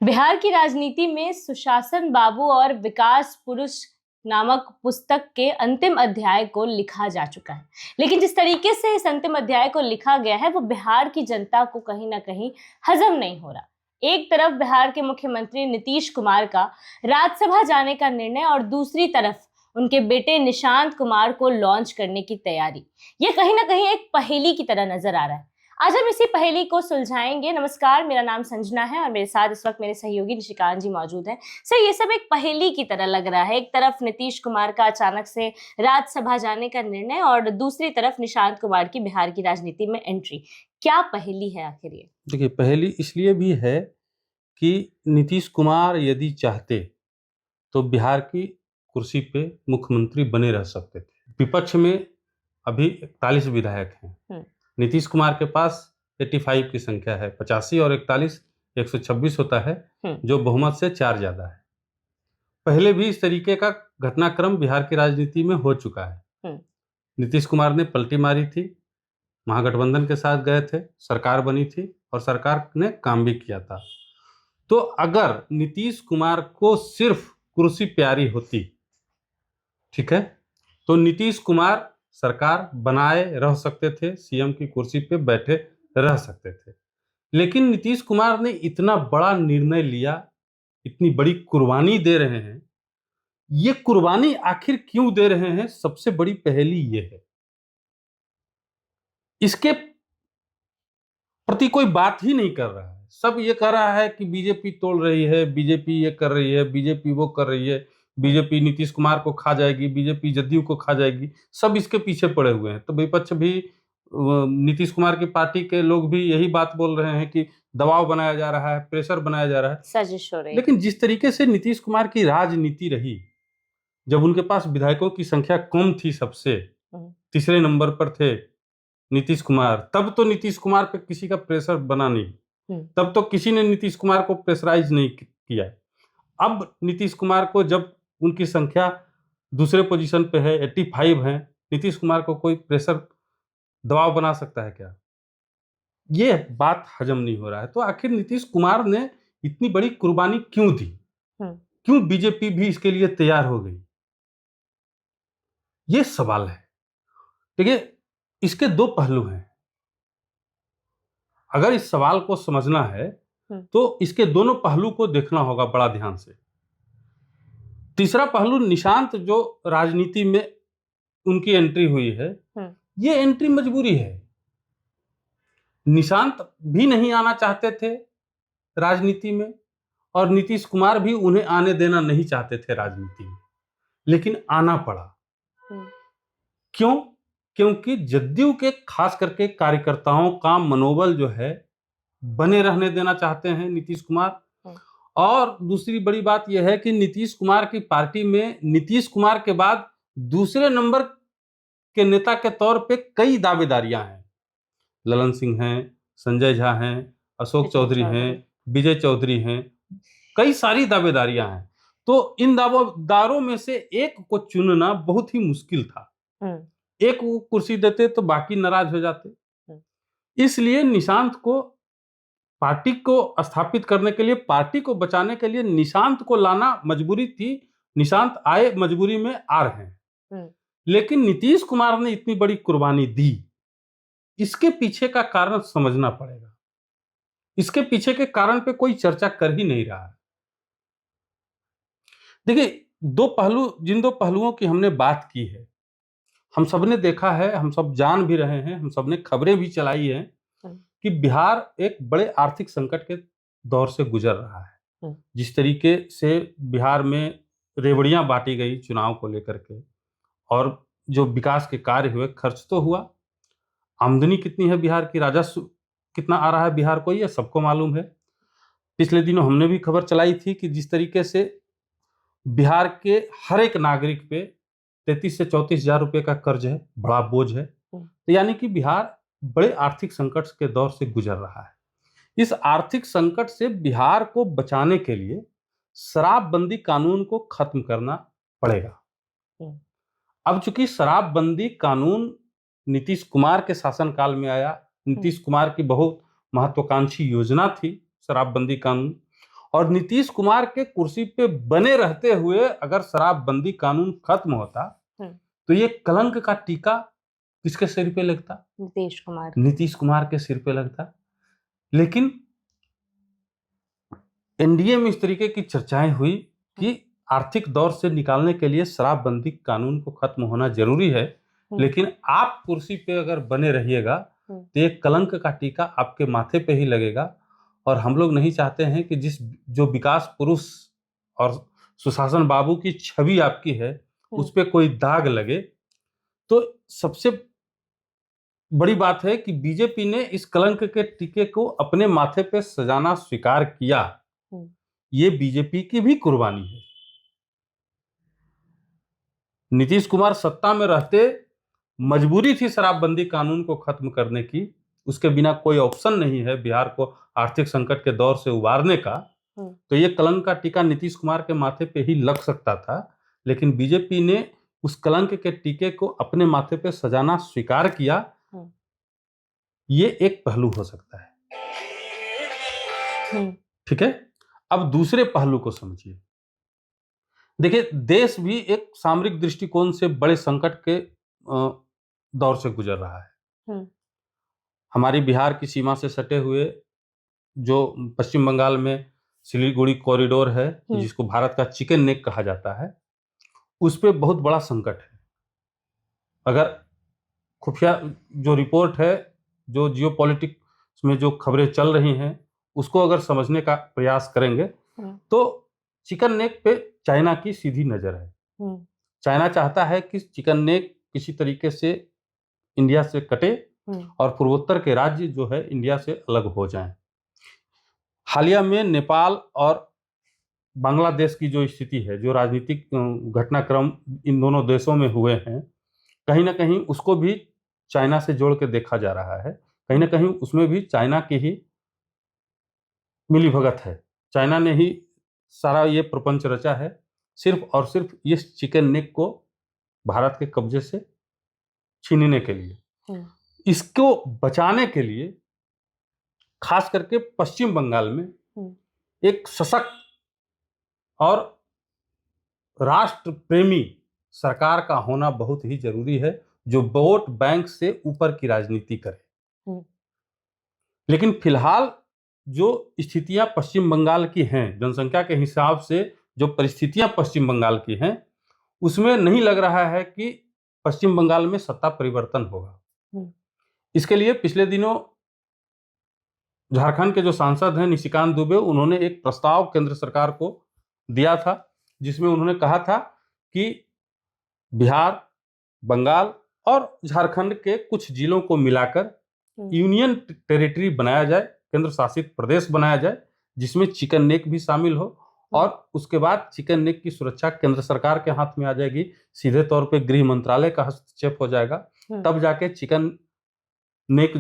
बिहार की राजनीति में सुशासन बाबू और विकास पुरुष नामक पुस्तक के अंतिम अध्याय को लिखा जा चुका है। लेकिन जिस तरीके से इस अंतिम अध्याय को लिखा गया है वो बिहार की जनता को कहीं ना कहीं हजम नहीं हो रहा। एक तरफ बिहार के मुख्यमंत्री नीतीश कुमार का राज्यसभा जाने का निर्णय और दूसरी तरफ उनके बेटे निशांत कुमार को लॉन्च करने की तैयारी। ये कहीं ना कहीं एक पहेली की तरह नजर आ रहा है। आज हम इसी पहेली को सुलझाएंगे। नमस्कार, मेरा नाम संजना है और मेरे साथ इस वक्त मेरे सहयोगी निशिकांत जी मौजूद हैं। सर, ये सब एक पहेली की तरह लग रहा है। एक तरफ नीतीश कुमार का अचानक से राज्यसभा जाने का निर्णय और दूसरी तरफ निशांत कुमार की बिहार की राजनीति में एंट्री। क्या पहेली है आखिर ये? देखिए, पहेली इसलिए भी है कि नीतीश कुमार यदि चाहते तो बिहार की कुर्सी पे मुख्यमंत्री बने रह सकते थे। विपक्ष में अभी 41 विधायक हैं। नीतीश कुमार के पास 85 की संख्या है, 85 और 41 126 होता है, जो बहुमत से 4 ज्यादा है। पहले भी इस तरीके का घटनाक्रम बिहार की राजनीति में हो चुका है। नीतीश कुमार ने पलटी मारी थी, महागठबंधन के साथ गए थे, सरकार बनी थी और सरकार ने काम भी किया था। तो अगर नीतीश कुमार को सिर्फ कुर्सी प्यारी होती, ठीक है, तो नीतीश कुमार सरकार बनाए रह सकते थे, सीएम की कुर्सी पे बैठे रह सकते थे। लेकिन नीतीश कुमार ने इतना बड़ा निर्णय लिया, इतनी बड़ी कुर्बानी दे रहे हैं। ये कुर्बानी आखिर क्यों दे रहे हैं, सबसे बड़ी पहेली ये है। इसके प्रति कोई बात ही नहीं कर रहा है। सब ये कह रहा है कि बीजेपी तोड़ रही है, बीजेपी ये कर रही है, बीजेपी वो कर रही है, बीजेपी नीतीश कुमार को खा जाएगी, बीजेपी जदयू को खा जाएगी। सब इसके पीछे पड़े हुए हैं। तो विपक्ष भी, नीतीश कुमार की पार्टी के लोग भी यही बात बोल रहे हैं कि दबाव बनाया जा रहा है, प्रेशर बनाया जा रहा है, साजिश हो रही है। लेकिन जिस तरीके से नीतीश कुमार की राजनीति रही, जब उनके पास विधायकों की संख्या कम थी, सबसे तीसरे नंबर पर थे नीतीश कुमार, तब तो नीतीश कुमार पे किसी का प्रेशर बना नहीं, तब तो किसी ने नीतीश कुमार को प्रेशराइज नहीं किया। अब नीतीश कुमार को जब उनकी संख्या दूसरे पोजीशन पे है, 85 है, नीतीश कुमार को कोई प्रेशर दबाव बना सकता है क्या? ये बात हजम नहीं हो रहा है। तो आखिर नीतीश कुमार ने इतनी बड़ी कुर्बानी क्यों दी? क्यों बीजेपी भी इसके लिए तैयार हो गई? ये सवाल है। देखिए, इसके दो पहलू हैं। अगर इस सवाल को समझना है तो इसके दोनों पहलू को देखना होगा बड़ा ध्यान से। तीसरा पहलू, निशांत जो राजनीति में उनकी एंट्री हुई है, ये एंट्री मजबूरी है। निशांत भी नहीं आना चाहते थे राजनीति में और नीतीश कुमार भी उन्हें आने देना नहीं चाहते थे राजनीति में, लेकिन आना पड़ा। क्यों? क्योंकि जदयू के खास करके कार्यकर्ताओं का मनोबल जो है बने रहने देना चाहते हैं नीतीश कुमार। और दूसरी बड़ी बात यह है कि नीतीश कुमार की पार्टी में नीतीश कुमार के बाद दूसरे नंबर के नेता के तौर पे कई दावेदारियां हैं। ललन सिंह हैं, संजय झा हैं, अशोक चौधरी हैं, विजय चौधरी हैं, कई सारी दावेदारियां हैं। तो इन दावेदारों में से एक को चुनना बहुत ही मुश्किल था। एक वो कुर्सी देते तो बाकी नाराज हो जाते। इसलिए निशांत को, पार्टी को स्थापित करने के लिए, पार्टी को बचाने के लिए निशांत को लाना मजबूरी थी। निशांत आए, मजबूरी में आ रहे हैं। लेकिन नीतीश कुमार ने इतनी बड़ी कुर्बानी दी, इसके पीछे का कारण समझना पड़ेगा। इसके पीछे के कारण पे कोई चर्चा कर ही नहीं रहा है। देखिए, दो पहलू, जिन दो पहलुओं की हमने बात की है, हम सबने देखा है, हम सब जान भी रहे हैं, हम सबने खबरें भी चलाई हैं कि बिहार एक बड़े आर्थिक संकट के दौर से गुजर रहा है। जिस तरीके से बिहार में रेवड़ियां बांटी गई चुनाव को लेकर के, और जो विकास के कार्य हुए, खर्च तो हुआ, आमदनी कितनी है बिहार की, राजस्व कितना आ रहा है बिहार को, ये सबको मालूम है। पिछले दिनों हमने भी खबर चलाई थी कि जिस तरीके से बिहार के हर एक नागरिक पे 33 से 34 हजार रुपए का कर्ज है, बड़ा बोझ है। तो यानी कि बिहार बड़े आर्थिक संकट के दौर से गुजर रहा है। इस आर्थिक संकट से बिहार को बचाने के लिए शराबबंदी कानून को खत्म करना पड़ेगा। अब चूंकि शराबबंदी कानून नीतीश कुमार के शासनकाल में आया, नीतीश कुमार की बहुत महत्वाकांक्षी योजना थी शराबबंदी कानून, और नीतीश कुमार के कुर्सी पे बने रहते हुए अगर शराबबंदी कानून खत्म होता तो ये कलंक का टीका किसके सिर पे लगता? नीतीश कुमार के सिर पे लगता। लेकिन एनडीए में इस तरीके की चर्चाएं हुई कि आर्थिक दौर से निकालने के लिए शराबबंदी कानून को खत्म होना जरूरी है, लेकिन आप कुर्सी पे अगर बने रहिएगा तो एक कलंक का टीका आपके माथे पे ही लगेगा। और हम लोग नहीं चाहते हैं कि जो विकास पुरुष और सुशासन बाबू की छवि आपकी है उस पे कोई दाग लगे। तो सबसे बड़ी बात है कि बीजेपी ने इस कलंक के टीके को अपने माथे पे सजाना स्वीकार किया। ये बीजेपी की भी कुर्बानी है। नीतीश कुमार सत्ता में रहते मजबूरी थी शराबबंदी कानून को खत्म करने की, उसके बिना कोई ऑप्शन नहीं है बिहार को आर्थिक संकट के दौर से उबारने का। तो ये कलंक का टीका नीतीश कुमार के माथे पे ही लग सकता था, लेकिन बीजेपी ने उस कलंक के टीके को अपने माथे पे सजाना स्वीकार किया। ये एक पहलू हो सकता है। ठीक है, अब दूसरे पहलू को समझिए। देखिए, देश भी एक सामरिक दृष्टिकोण से बड़े संकट के दौर से गुजर रहा है। हमारी बिहार की सीमा से सटे हुए जो पश्चिम बंगाल में सिलीगुड़ी कॉरिडोर है, जिसको भारत का चिकन नेक कहा जाता है, उस पे बहुत बड़ा संकट है। अगर खुफिया जो रिपोर्ट है, जो जियोपॉलिटिक्स में जो खबरें चल रही हैं, उसको अगर समझने का प्रयास करेंगे तो चिकन नेक पे चाइना की सीधी नजर है। चाइना चाहता है कि चिकन नेक किसी तरीके से इंडिया से कटे और पूर्वोत्तर के राज्य जो है इंडिया से अलग हो जाएं। हालिया में नेपाल और बांग्लादेश की जो स्थिति है, जो राजनीतिक घटनाक्रम इन दोनों देशों में हुए हैं, कहीं ना कहीं उसको भी चाइना से जोड़ के देखा जा रहा है। कहीं ना कहीं उसमें भी चाइना की ही मिलीभगत है। चाइना ने ही सारा ये प्रपंच रचा है, सिर्फ और सिर्फ इस चिकन नेक को भारत के कब्जे से छीनने के लिए। इसको बचाने के लिए खास करके पश्चिम बंगाल में एक सशक्त और राष्ट्र प्रेमी सरकार का होना बहुत ही जरूरी है, जो वोट बैंक से ऊपर की राजनीति करे। लेकिन फिलहाल जो स्थितियां पश्चिम बंगाल की हैं, जनसंख्या के हिसाब से जो परिस्थितियां पश्चिम बंगाल की हैं, उसमें नहीं लग रहा है कि पश्चिम बंगाल में सत्ता परिवर्तन होगा। इसके लिए पिछले दिनों झारखंड के जो सांसद हैं निशिकांत दुबे, उन्होंने एक प्रस्ताव केंद्र सरकार को दिया था, जिसमें उन्होंने कहा था कि बिहार, बंगाल और झारखंड के कुछ जिलों को मिलाकर यूनियन टेरिटरी बनाया जाए, केंद्र शासित प्रदेश बनाया जाए, जिसमें चिकन नेक भी शामिल हो। और उसके बाद चिकन नेक की सुरक्षा केंद्र सरकार के हाथ में आ जाएगी, सीधे तौर पे गृह मंत्रालय का हस्तक्षेप हो जाएगा। तब जाके चिकन नेक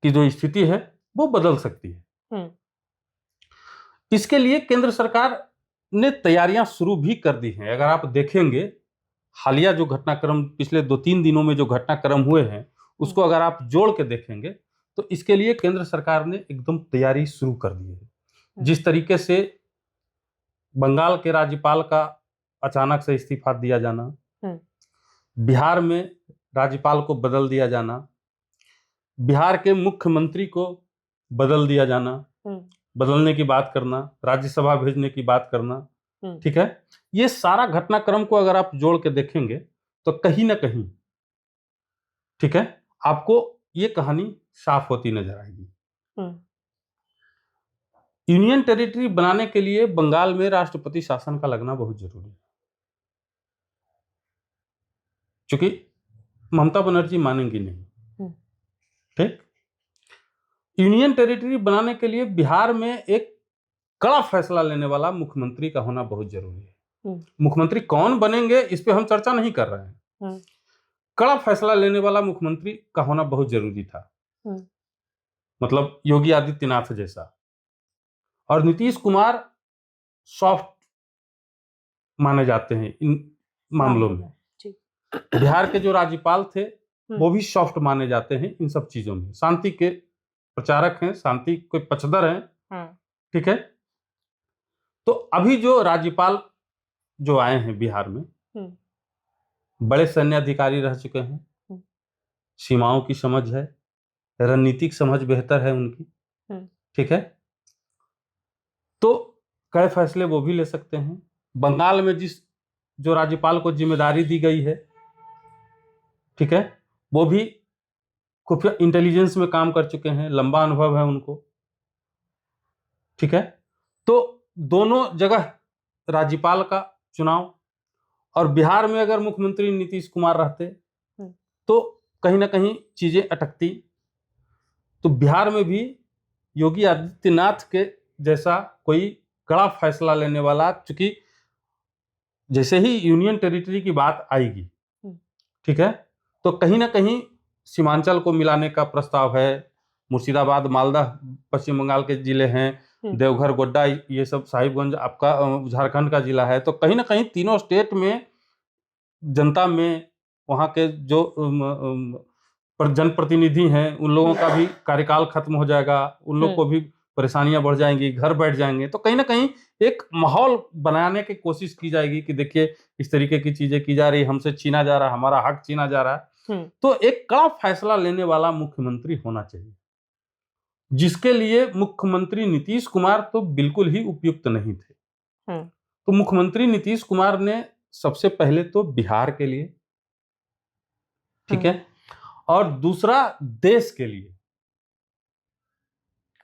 की जो स्थिति है वो बदल सकती है। इसके लिए केंद्र सरकार ने तैयारियां शुरू भी कर दी हैं। अगर आप देखेंगे हालिया जो घटनाक्रम पिछले 2-3 दिनों में जो घटनाक्रम हुए हैं, उसको अगर आप जोड़ के देखेंगे तो इसके लिए केंद्र सरकार ने एकदम तैयारी शुरू कर दी है। जिस तरीके से बंगाल के राज्यपाल का अचानक से इस्तीफा दिया जाना, बिहार में राज्यपाल को बदल दिया जाना, बिहार के मुख्यमंत्री को बदल दिया जाना, बदलने की बात करना, राज्यसभा भेजने की बात करना, ठीक है, ये सारा घटनाक्रम को अगर आप जोड़ के देखेंगे तो कहीं ना कहीं, ठीक है, आपको ये कहानी साफ होती नजर आएगी। यूनियन टेरिटरी बनाने के लिए बंगाल में राष्ट्रपति शासन का लगना बहुत जरूरी है, क्योंकि ममता बनर्जी मानेंगी नहीं। ठीक, यूनियन टेरिटरी बनाने के लिए बिहार में एक कड़ा फैसला लेने वाला मुख्यमंत्री का होना बहुत जरूरी है। मुख्यमंत्री कौन बनेंगे इस पे हम चर्चा नहीं कर रहे हैं, कड़ा फैसला लेने वाला मुख्यमंत्री का होना बहुत जरूरी था, मतलब योगी आदित्यनाथ जैसा। और नीतीश कुमार सॉफ्ट माने जाते हैं इन मामलों में। बिहार के जो राज्यपाल थे वो भी सॉफ्ट माने जाते हैं इन सब चीजों में, शांति के प्रचारक हैं, शांति के पक्षधर हैं। ठीक है, तो अभी जो राज्यपाल जो आए हैं बिहार में, बड़े सैन्य अधिकारी रह चुके हैं, सीमाओं की समझ है, रणनीतिक समझ बेहतर है उनकी, ठीक है, तो कई फैसले वो भी ले सकते हैं। बंगाल में जो राज्यपाल को जिम्मेदारी दी गई है, ठीक है, वो भी खुफिया इंटेलिजेंस में काम कर चुके हैं, लंबा अनुभव है उनको, ठीक है। तो दोनों जगह राज्यपाल का चुनाव, और बिहार में अगर मुख्यमंत्री नीतीश कुमार रहते तो कहीं ना कहीं चीजें अटकती। तो बिहार में भी योगी आदित्यनाथ के जैसा कोई कड़ा फैसला लेने वाला, चूंकि जैसे ही यूनियन टेरिटरी की बात आएगी, ठीक है, तो कहीं ना कहीं सीमांचल को मिलाने का प्रस्ताव है। मुर्शिदाबाद, मालदा पश्चिम बंगाल के जिले हैं, देवघर, गोड्डा, ये सब, साहिबगंज आपका झारखंड का जिला है। तो कहीं ना कहीं तीनों स्टेट में जनता में, वहाँ के जो जनप्रतिनिधि हैं, उन लोगों का भी कार्यकाल खत्म हो जाएगा, उन लोग को भी परेशानियां बढ़ जाएंगी, घर बैठ जाएंगे। तो कहीं ना कहीं एक माहौल बनाने की कोशिश की जाएगी कि देखिए इस तरीके की चीजें की जा रही, हमसे छीना जा रहा है, हमारा हक छीना जा रहा है। तो एक कड़ा फैसला लेने वाला मुख्यमंत्री होना चाहिए, जिसके लिए मुख्यमंत्री नीतीश कुमार तो बिल्कुल ही उपयुक्त नहीं थे। तो मुख्यमंत्री नीतीश कुमार ने सबसे पहले तो बिहार के लिए, ठीक है, और दूसरा देश के लिए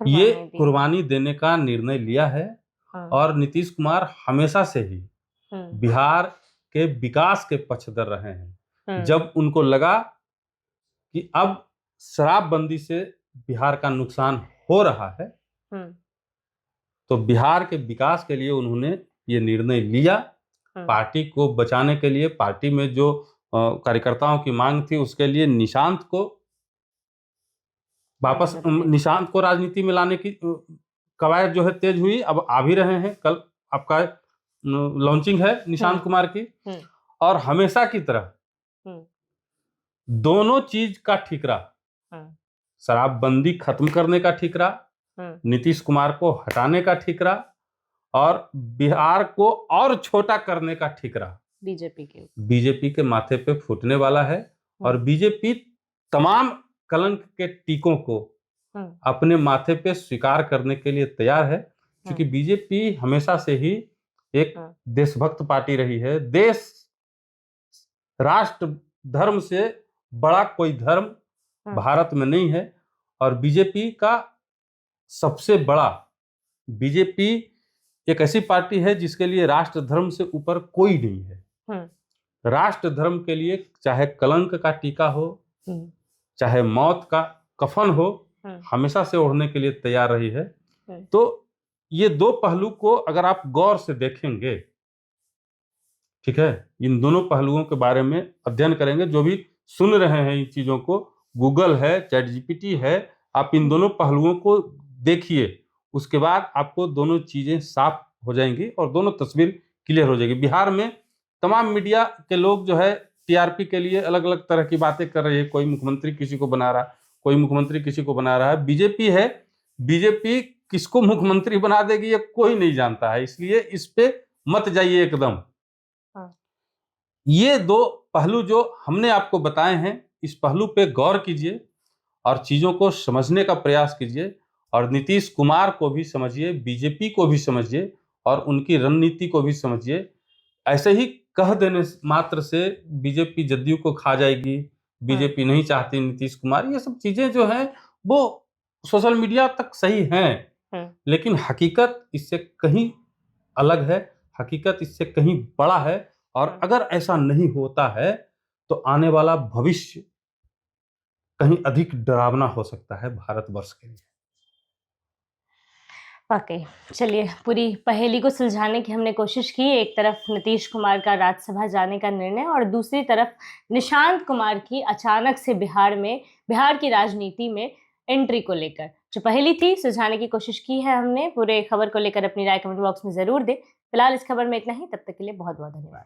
ये कुर्बानी देने का निर्णय लिया है। और नीतीश कुमार हमेशा से ही बिहार के विकास के पक्षधर रहे हैं। जब उनको लगा कि अब शराबबंदी से बिहार का नुकसान हो रहा है, तो बिहार के विकास के लिए उन्होंने ये निर्णय लिया। पार्टी को बचाने के लिए, पार्टी में जो कार्यकर्ताओं की मांग थी, उसके लिए निशांत को वापस, निशांत को राजनीति में लाने की कवायद जो है तेज हुई। अब आ भी रहे हैं, कल आपका लॉन्चिंग है निशांत कुमार की। और हमेशा की तरह दोनों चीज का ठिकरा, शराबबंदी खत्म करने का ठिकरा, नीतीश कुमार को हटाने का ठिकरा, और बिहार को और छोटा करने का ठिकरा बीजेपी के माथे पे फूटने वाला है। और बीजेपी तमाम कलंक के टीकों को अपने माथे पे स्वीकार करने के लिए तैयार है, क्योंकि बीजेपी हमेशा से ही एक देशभक्त पार्टी रही है। देश, राष्ट्र, धर्म से बड़ा कोई धर्म भारत में नहीं है। और बीजेपी का सबसे बड़ा, बीजेपी एक ऐसी पार्टी है जिसके लिए राष्ट्र धर्म से ऊपर कोई नहीं है। राष्ट्र धर्म के लिए चाहे कलंक का टीका हो, चाहे मौत का कफन हो, हमेशा से ओढ़ने के लिए तैयार रही है। तो ये दो पहलू को अगर आप गौर से देखेंगे, ठीक है, इन दोनों पहलुओं के बारे में अध्ययन करेंगे, जो भी सुन रहे हैं इन चीजों को, गूगल है, चैट जीपीटी है, आप इन दोनों पहलुओं को देखिए, उसके बाद आपको दोनों चीजें साफ हो जाएंगी और दोनों तस्वीर क्लियर हो जाएगी। बिहार में तमाम मीडिया के लोग जो है टीआरपी के लिए अलग अलग तरह की बातें कर रहे हैं। कोई मुख्यमंत्री किसी को बना रहा है, कोई मुख्यमंत्री किसी को बना रहा है। बीजेपी है, बीजेपी किसको मुख्यमंत्री बना देगी ये कोई नहीं जानता है, इसलिए इस पे मत जाइए एकदम। ये दो पहलू जो हमने आपको बताए हैं, इस पहलू पे गौर कीजिए और चीजों को समझने का प्रयास कीजिए। और नीतीश कुमार को भी समझिए, बीजेपी को भी समझिए और उनकी रणनीति को भी समझिए। ऐसे ही कह देने मात्र से बीजेपी जदयू को खा जाएगी, बीजेपी नहीं चाहती नीतीश कुमार, ये सब चीजें जो हैं वो सोशल मीडिया तक सही हैं, लेकिन हकीकत इससे कहीं अलग है, हकीकत इससे कहीं बड़ा है। और अगर ऐसा नहीं होता है तो आने वाला भविष्य कहीं अधिक डरावना हो सकता है भारतवर्ष के लिए। वाकई, चलिए, पूरी पहेली को सुलझाने की हमने कोशिश की। एक तरफ नीतीश कुमार का राज्यसभा जाने का निर्णय और दूसरी तरफ निशांत कुमार की अचानक से बिहार की राजनीति में एंट्री को लेकर जो पहेली थी, सुलझाने की कोशिश की है हमने। पूरे खबर को लेकर अपनी राय कमेंट बॉक्स में जरूर दें। फिलहाल इस खबर में इतना ही, तब तक के लिए बहुत बहुत धन्यवाद।